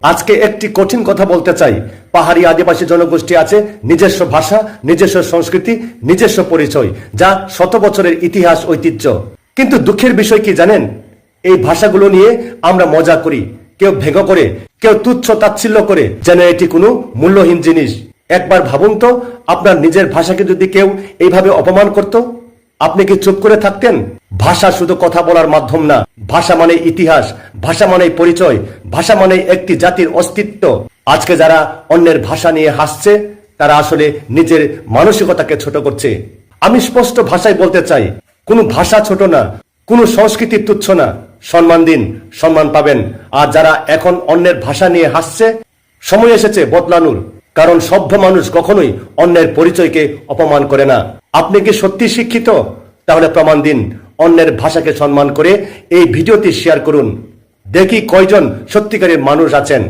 আজকে একটি কঠিন কথা বলতে চাই। পাহাড়ি আদিবাসী জনগোষ্ঠী আছে নিজস্ব ভাষা, নিজস্ব সংস্কৃতি, নিজস্ব পরিচয়, যা শত বছরের ইতিহাস ঐতিহ্য। কিন্তু দুঃখের বিষয় কি জানেন? এই ভাষাগুলো নিয়ে আমরা মজা করি, কেউ ভেঙে করে, কেউ তুচ্ছ তাচ্ছিল্য করে, যেন এটি কোনো মূল্যহীন জিনিস। একবার ভাবুন তো, আপনার নিজের ভাষাকে যদি কেউ এইভাবে অপমান করত, আপনি কি চুপ করে থাকতেন? ভাষা শুধু কথা বলার মাধ্যম না, ভাষা মানে ইতিহাস, ভাষা মানে পরিচয়, ভাষা মানে একটি জাতির অস্তিত্ব। আজকে যারা অন্যের ভাষা নিয়ে হাসছে, তারা আসলে নিজের মানসিকতাকে ছোট করছে। আমি স্পষ্ট ভাষায় বলতে চাই, কোনো ভাষা ছোট না, কোনো সংস্কৃতি তুচ্ছ না। সম্মান দিন, সম্মান পাবেন। আর যারা এখন অন্যের ভাষা নিয়ে হাসছে, সময় এসেছে বদলানোর। কারণ সভ্য মানুষ কখনোই অন্যের পরিচয়কে অপমান করে না। আপনি কি সত্যি শিক্ষিত? তাহলে প্রমাণ দিন। অন্যের ভাষাকে সম্মান করে এই ভিডিওটি শেয়ার করুন। দেখি কয়জন সত্যিকারের মানুষ আছেন।